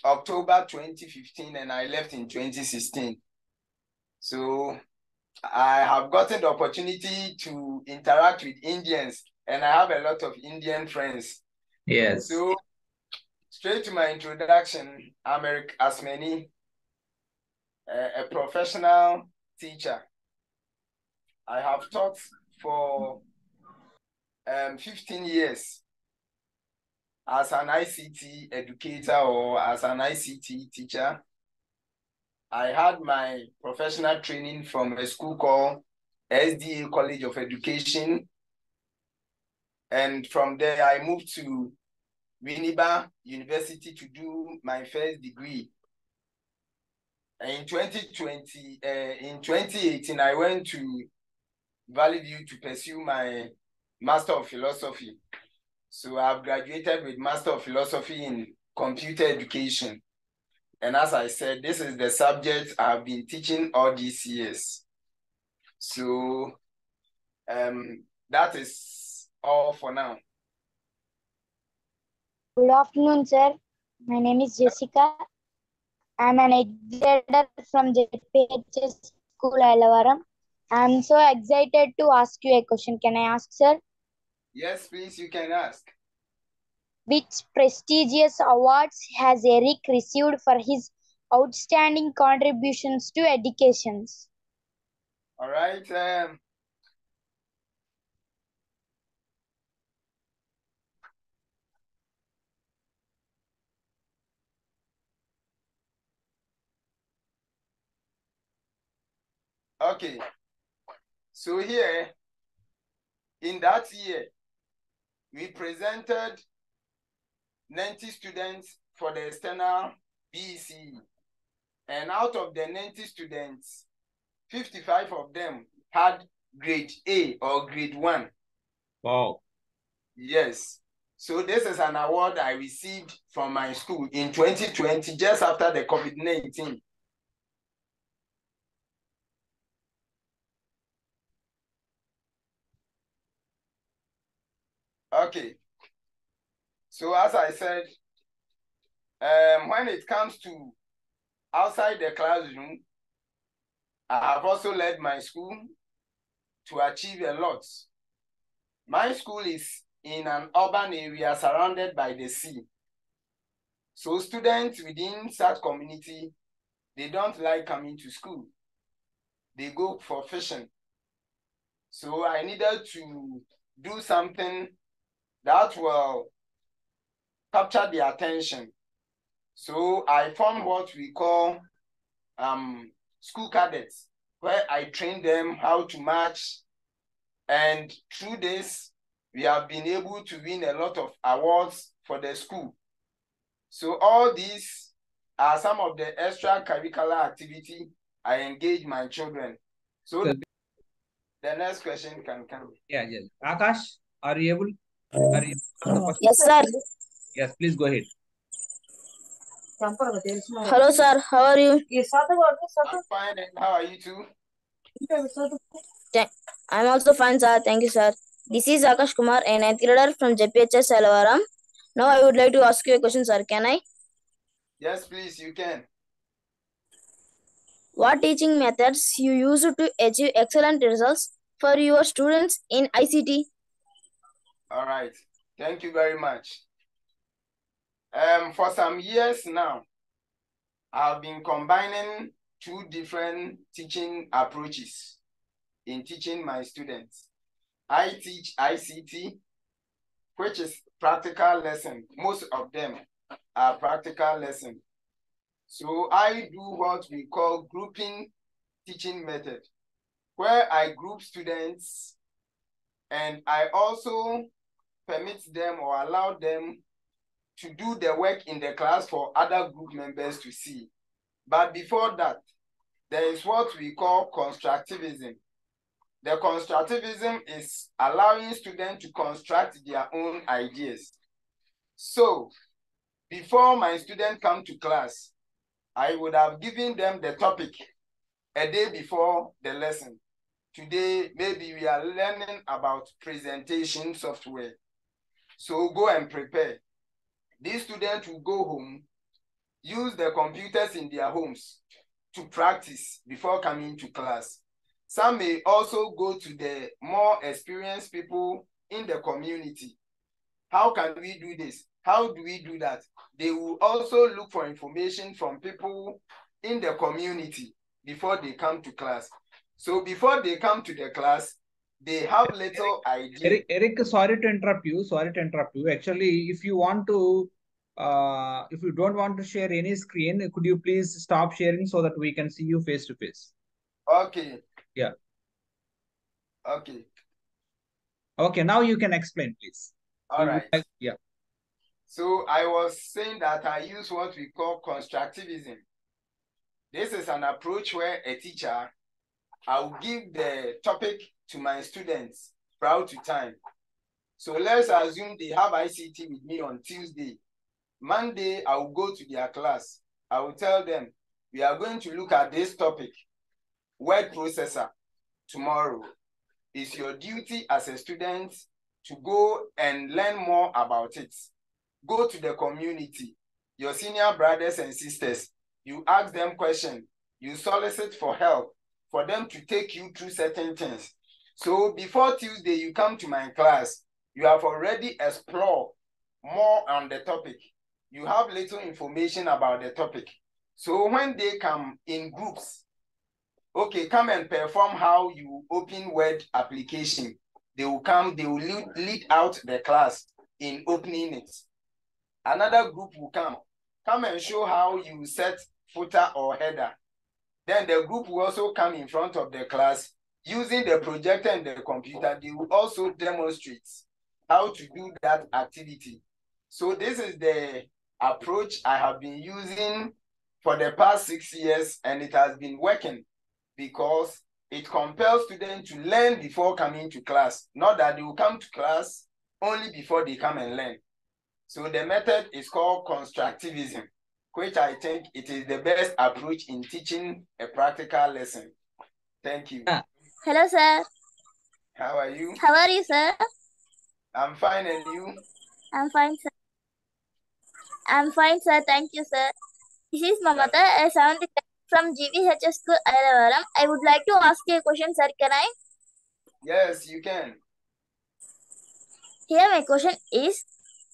October 2015 and I left in 2016. So I have gotten the opportunity to interact with Indians and I have a lot of Indian friends. Yes. So straight to my introduction, I'm Eric Asmani, a professional teacher. I have taught for 15 years as an ICT educator or as an ICT teacher. I had my professional training from a school called SDA College of Education. And from there, I moved to Winneba University to do my first degree. In 2018, I went to Valley View to pursue my Master of Philosophy. So I've graduated with Master of Philosophy in Computer Education. And as I said, this is the subject I've been teaching all these years. So that is all for now. Good afternoon, sir. My name is Jessica. I'm an educator from JPHS School, Alavaram. I'm so excited to ask you a question. Can I ask, sir? Yes, please, you can ask. Which prestigious awards has Eric received for his outstanding contributions to education? All right. Okay. So here, in that year, we presented 90 students for the external BECE. And out of the 90 students, 55 of them had grade A or grade 1. Wow. Yes. So this is an award I received from my school in 2020, just after the COVID-19. Okay. So as I said, when it comes to outside the classroom, I have also led my school to achieve a lot. My school is in an urban area surrounded by the sea. So students within such community, they don't like coming to school. They go for fishing. So I needed to do something that will capture their attention. So I formed what we call school cadets, where I train them how to march. And through this, we have been able to win a lot of awards for the school. So all these are some of the extracurricular activity I engage my children. So the next question can come. Yeah, yes. Akash, are you able? Are you able to Yes, sir. Yes, please go ahead. Hello, sir. How are you? I'm fine, and how are you too? I'm also fine, sir. Thank you, sir. This is Akash Kumar, an educator from JPHS Alavaram. Now I would like to ask you a question, sir. Can I? Yes, please, you can. What teaching methods you use to achieve excellent results for your students in ICT? All right. Thank you very much. For some years now, I've been combining two different teaching approaches in teaching my students. I teach ICT, which is practical lesson. Most of them are practical lesson. So I do what we call grouping teaching method, where I group students and I also permit them or allow them to do the work in the class for other group members to see. But before that, there is what we call constructivism. The constructivism is allowing students to construct their own ideas. So before my students come to class, I would have given them the topic a day before the lesson. Today, maybe we are learning about presentation software. So go and prepare. These students will go home use the computers in their homes to practice before coming to class. Some may also go to the more experienced people in the community. How can we do this? How do we do that? They will also look for information from people in the community before they come to class. So before they come to the class, they have little idea. Eric, sorry to interrupt you. Sorry to interrupt you. Actually, if you want to, if you don't want to share any screen, could you please stop sharing so that we can see you face to face? Okay. Yeah. Okay. Okay. Now you can explain, please. All right. Yeah. So I was saying that I use what we call constructivism. This is an approach where a teacher, I'll give the topic to my students prior to time. So let's assume they have ICT with me on Tuesday. Monday, I will go to their class. I will tell them, we are going to look at this topic, word processor, tomorrow. It's your duty as a student to go and learn more about it. Go to the community, your senior brothers and sisters. You ask them questions. You solicit for help for them to take you through certain things. So before Tuesday, you come to my class, you have already explored more on the topic. You have little information about the topic. So when they come in groups, okay, come and perform how you open Word application. They will come, they will lead out the class in opening it. Another group will come and show how you set footer or header. Then the group will also come in front of the class using the projector and the computer. They will also demonstrate how to do that activity. So this is the approach I have been using for the past 6 years, and it has been working because it compels students to learn before coming to class, not that they will come to class only before they come and learn. So the method is called constructivism, which I think it is the best approach in teaching a practical lesson. Thank you. Hello, sir. How are you? How are you, sir? I'm fine, and you? I'm fine, sir. I'm fine, sir. Thank you, sir. This is Mamata, a 7th from GVHS School, Ayalavaram. I would like to ask you a question, sir. Can I? Yes, you can. Here my question is,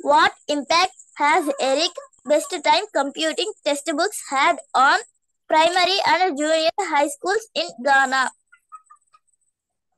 what impact has Eric Best Time Computing textbooks had on primary and junior high schools in Ghana?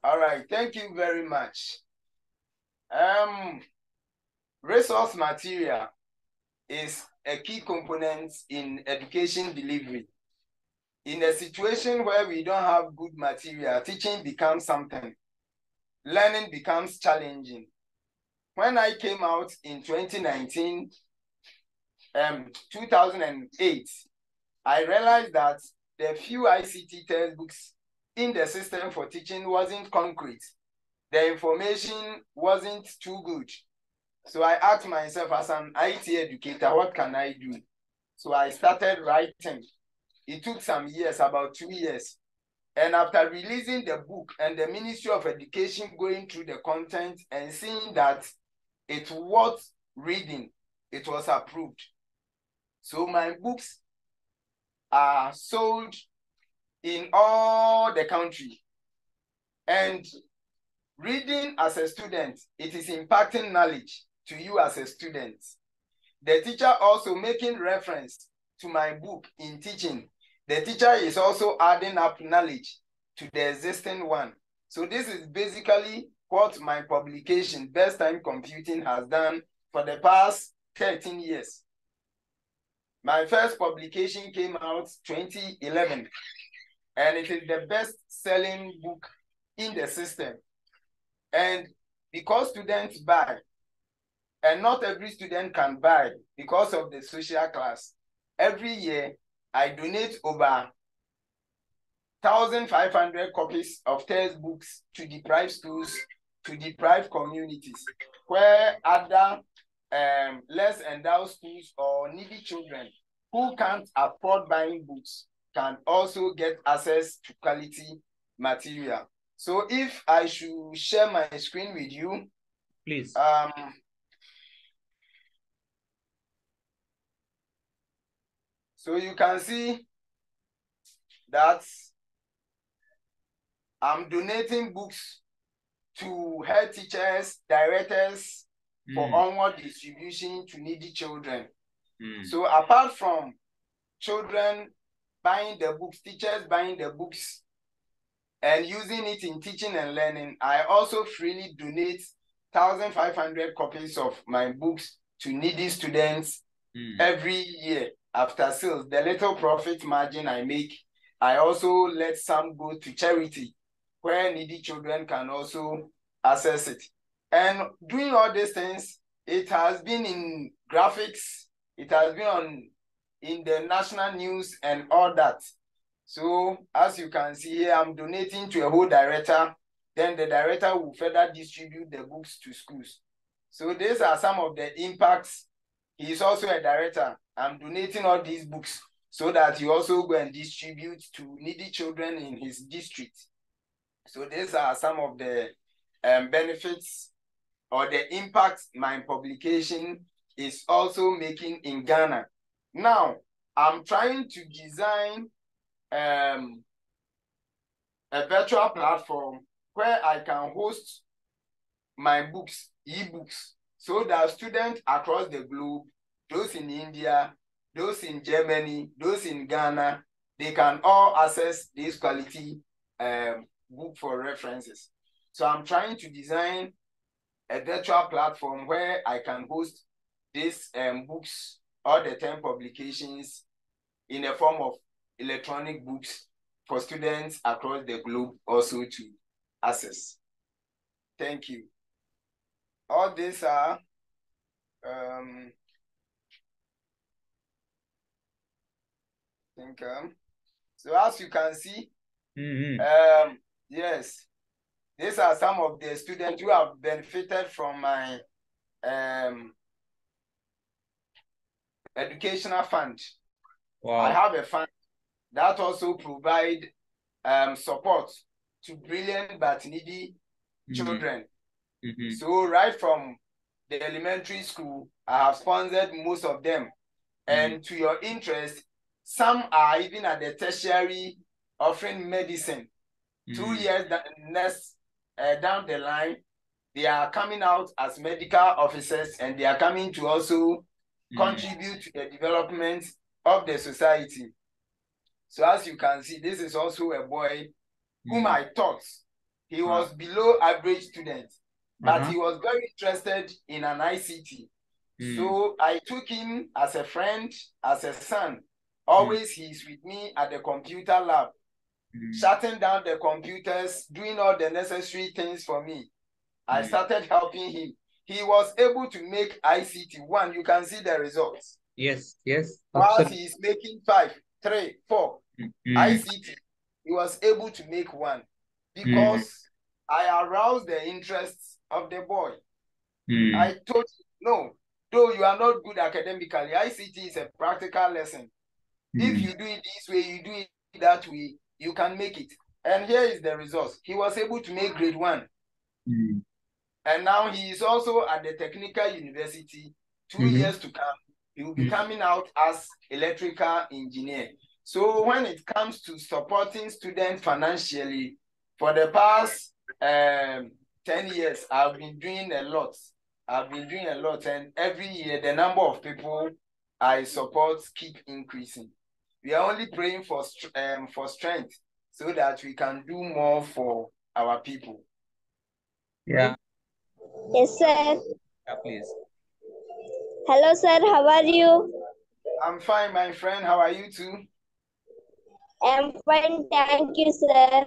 All right, thank you very much. Resource material is a key component in education delivery. In a situation where we don't have good material, teaching becomes something. Learning becomes challenging. When I came out in 2008, I realized that the few ICT textbooks in the system for teaching wasn't concrete. The information wasn't too good. So I asked myself, as an IT educator, what can I do? So I started writing. It took some years, about 2 years. And after releasing the book and the Ministry of Education going through the content and seeing that it was reading, it was approved. So my books are sold in all the country. And reading as a student, it is impacting knowledge to you as a student. The teacher also making reference to my book in teaching. The teacher is also adding up knowledge to the existing one. So this is basically what my publication, Best Time Computing, has done for the past 13 years. My first publication came out 2011, and it is the best-selling book in the system. And because students buy, and not every student can buy because of the social class, every year I donate over 1,500 copies of textbooks to deprived schools, to deprived communities, where other less endowed schools or needy children who can't afford buying books can also get access to quality material. So if I should share my screen with you, please. So you can see that I'm donating books to head teachers, directors for onward distribution to needy children. So apart from children buying the books, teachers buying the books and using it in teaching and learning, I also freely donate 1,500 copies of my books to needy students every year after sales. The little profit margin I make, I also let some go to charity where needy children can also access it. And doing all these things, it has been in graphics, it has been in the national news and all that. So as you can see here, I'm donating to a whole director. Then the director will further distribute the books to schools. So these are some of the impacts. He is also a director. I'm donating all these books so that he also go and distribute to needy children in his district. So these are some of the benefits or the impact my publication is also making in Ghana. Now, I'm trying to design a virtual platform where I can host my books, e-books, so that students across the globe, those in India, those in Germany, those in Ghana, they can all access this quality book for references. So I'm trying to design a virtual platform where I can host these books, all the 10 publications in a form of electronic books for students across the globe also to access. Thank you. All these are so as you can see, yes, these are some of the students who have benefited from my educational fund. Wow. I have a fund that also provide support to brilliant but needy children. So right from the elementary school, I have sponsored most of them. And to your interest, some are even at the tertiary offering medicine. 2 years down the line, they are coming out as medical officers and they are coming to also contribute to the development of the society. So as you can see, this is also a boy whom I taught. He was below average student, but he was very interested in an ICT. So I took him as a friend, as a son. Always he's with me at the computer lab, shutting down the computers, doing all the necessary things for me. I started helping him. He was able to make ICT. One, you can see the results. Yes, yes. Whilst he is making 5, 3, 4 ICT, he was able to make 1 because I aroused the interests of the boy. I told him, no, though you are not good academically, ICT is a practical lesson. If you do it this way, you do it that way, you can make it. And here is the results. He was able to make grade 1. And now he is also at the technical university. 2 years to come, he will be coming out as electrical engineer. So when it comes to supporting students financially, for the past 10 years, I've been doing a lot. And every year, the number of people I support keep increasing. We are only praying for strength so that we can do more for our people. Yeah. Yes, sir. Yeah, please. Hello, sir. How are you? I'm fine, my friend. How are you too? I'm fine. Thank you, sir.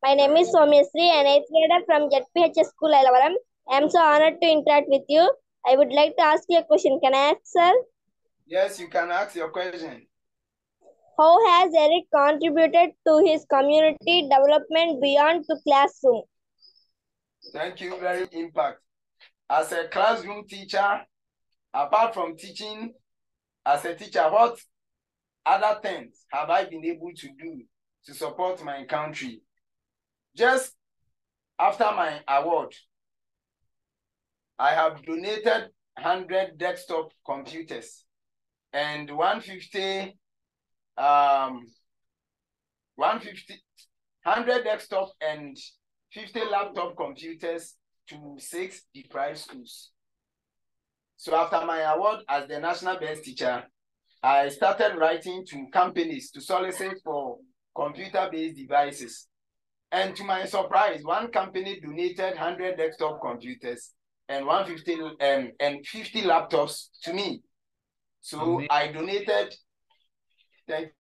My name is Somyasri, an 8th grader from ZPHS School, Elavaram. I am so honored to interact with you. I would like to ask you a question. Can I ask, sir? Yes, you can ask your question. How has Eric contributed to his community development beyond the classroom? Thank you. Very impact. As a classroom teacher, apart from teaching as a teacher, what other things have I been able to do to support my country? Just after my award, I have donated 100 desktop computers and 150, 100 desktop and 50 laptop computers to 6 deprived schools. So after my award as the national best teacher, I started writing to companies to solicit for computer-based devices. And to my surprise, one company donated 100 desktop computers and 150 and 50 laptops to me. So Amazing. I donated. Thank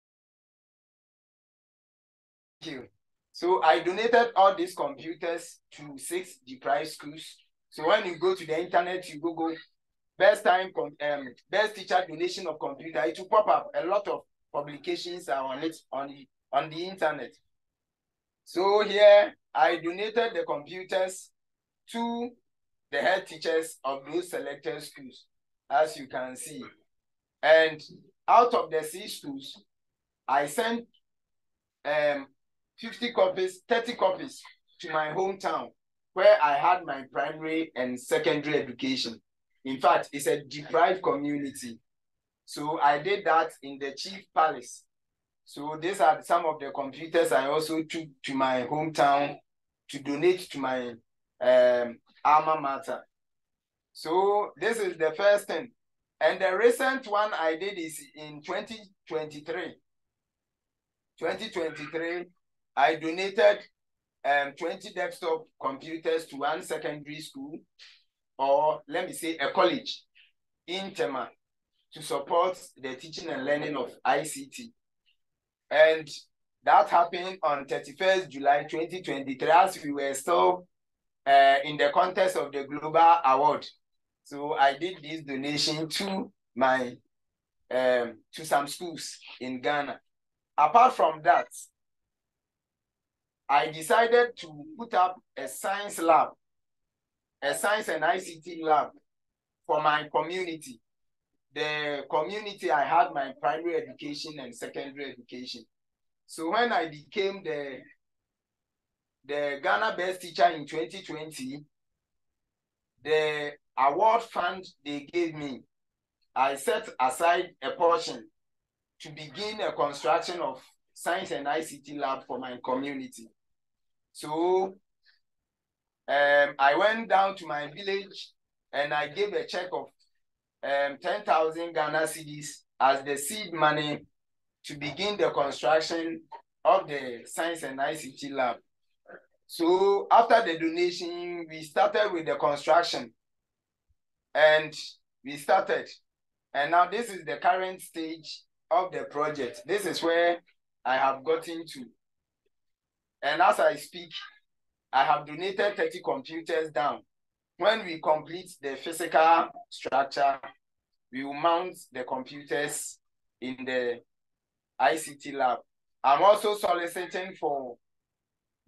you. So I donated all these computers to 6 deprived schools. So when you go to the internet, you Google best teacher donation of computer, it will pop up. A lot of publications are on it on the internet. So here I donated the computers to the head teachers of those selected schools, as you can see. And out of the 6 schools, I sent 50 copies, 30 copies to my hometown, where I had my primary and secondary education. In fact, it's a deprived community. So I did that in the Chief Palace. So these are some of the computers I also took to my hometown to donate to my alma mater. So this is the first thing. And the recent one I did is in 2023. 2023, I donated 20 desktop computers to one secondary school, or let me say a college in Tema, to support the teaching and learning of ICT. And that happened on 31st July 2023, as we were still in the contest of the Global Award. So I did this donation to my to some schools in Ghana. Apart from that, I decided to put up a science lab, a science and ICT lab for my community. The community I had my primary education and secondary education. So when I became the Ghana Best Teacher in 2020, the award fund they gave me, I set aside a portion to begin a construction of science and ICT lab for my community. So I went down to my village and I gave a check of 10,000 Ghana cedis as the seed money to begin the construction of the science and ICT lab. So after the donation, we started with the construction, and we started. And now this is the current stage of the project. This is where I have gotten to. And as I speak, I have donated 30 computers down. When we complete the physical structure, we will mount the computers in the ICT lab. I'm also soliciting for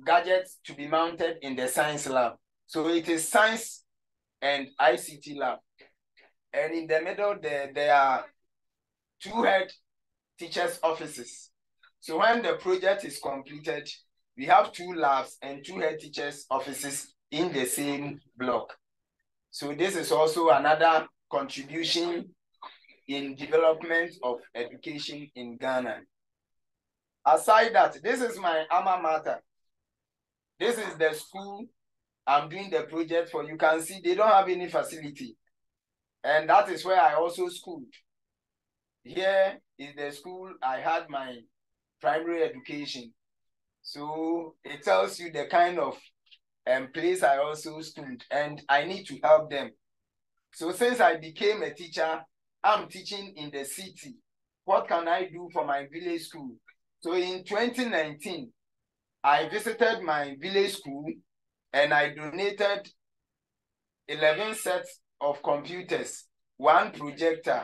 gadgets to be mounted in the science lab. So it is science and ICT lab. And in the middle, there are 2 head teachers' offices. So when the project is completed, we have 2 labs and 2 head teachers' offices in the same block. So this is also another contribution in development of education in Ghana. Aside that, this is my alma mater. This is the school I'm doing the project for. You can see they don't have any facility. And that is where I also schooled. Here is the school I had my primary education. So it tells you the kind of place I also schooled, and I need to help them. So since I became a teacher, I'm teaching in the city. What can I do for my village school? So in 2019, I visited my village school and I donated 11 sets of computers, 1 projector,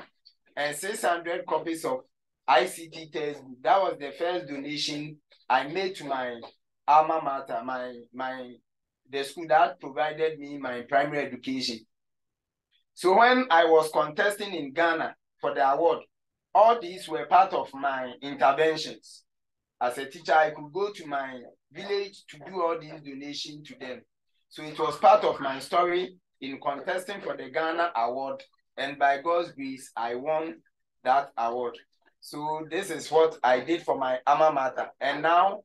and 600 copies of ICT textbook. That was the first donation I made to my alma mater, the school that provided me my primary education. So when I was contesting in Ghana for the award, all these were part of my interventions. As a teacher, I could go to my village to do all these donations to them. So it was part of my story in contesting for the Ghana Award. And by God's grace, I won that award. So this is what I did for my alma mater. And now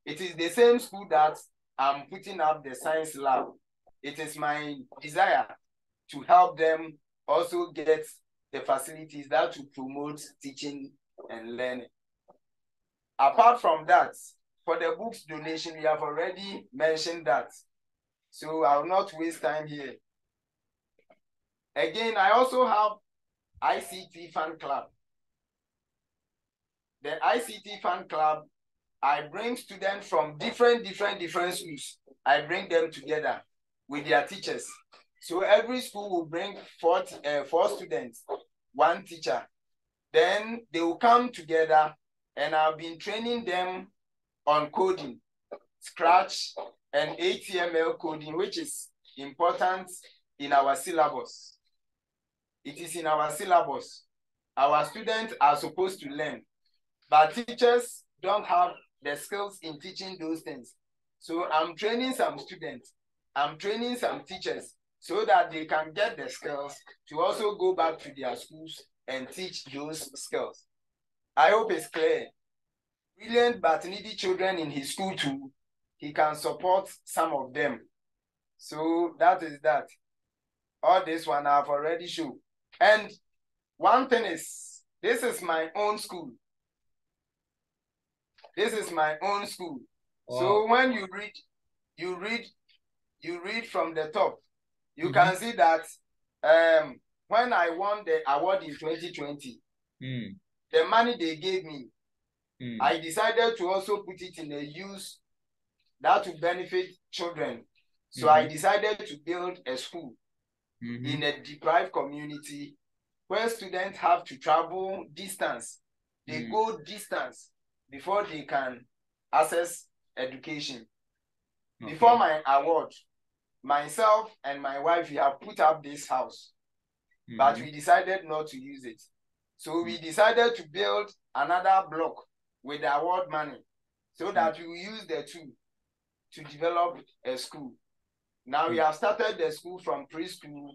it is the same school that I'm putting up the science lab. It is my desire to help them also get the facilities that will promote teaching and learning. Apart from that, for the books donation, we have already mentioned that. So I will not waste time here. Again, I also have ICT fan club. The ICT fan club, I bring students from different schools. I bring them together with their teachers. So every school will bring four students, one teacher. Then they will come together, and I've been training them on coding, Scratch, and HTML coding, which is important in our syllabus. It is in our syllabus. Our students are supposed to learn, but teachers don't have the skills in teaching those things. So I'm training some students, I'm training some teachers so that they can get the skills to also go back to their schools and teach those skills. I hope it's clear. Brilliant but needy children in his school too, he can support some of them. So that is that. All this one I've already shown. And one thing is, this is my own school. This is my own school. Wow. So when you read from the top, you can see that when I won the award in 2020, the money they gave me, I decided to also put it in a use that will benefit children. So I decided to build a school in a deprived community where students have to travel distance. They go distance before they can access education. Okay. Before my award, myself and my wife, we have put up this house, but we decided not to use it. So we decided to build another block with the award money so that we will use the two to develop a school. Now we have started the school from preschool,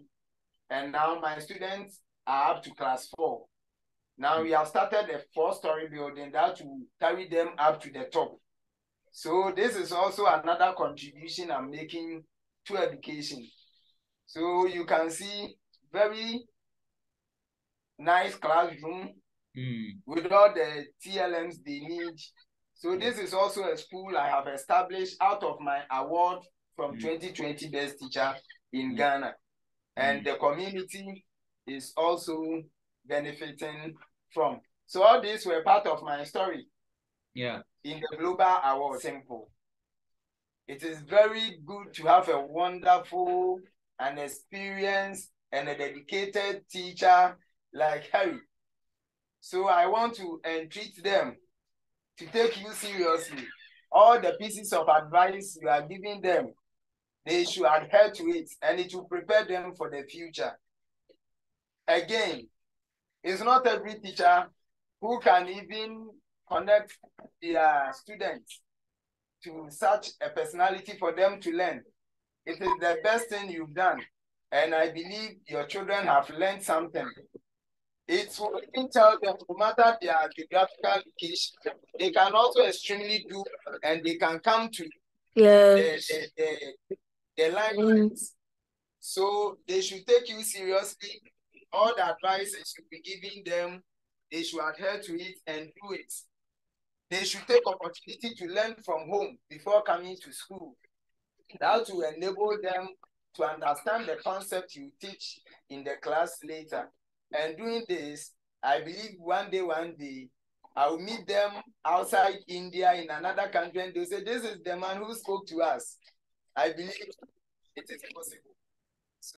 and now my students are up to class 4. Now we have started a 4-story building that will carry them up to the top. So this is also another contribution I'm making to education. So you can see very nice classroom with all the TLMs they need. So this is also a school I have established out of my award from 2020 Best Teacher in Ghana. And the community is also benefiting from. So all these were part of my story. Yeah. In the Global Award. Simple. It is very good to have a wonderful and experienced and a dedicated teacher like Harry. So I want to entreat them to take you seriously. All the pieces of advice you are giving them, they should adhere to it, and it will prepare them for the future. Again, it's not every teacher who can even connect their students to such a personality for them to learn. It is the best thing you've done, and I believe your children have learned something. It's what we can tell them, no matter their geographical location, they can also extremely do, and they can come to the libraries. So they should take you seriously. All the advice you should be giving them, they should adhere to it and do it. They should take opportunity to learn from home before coming to school. That will enable them to understand the concept you teach in the class later. And doing this, I believe one day, I will meet them outside India in another country, and they'll say, this is the man who spoke to us. I believe it is possible.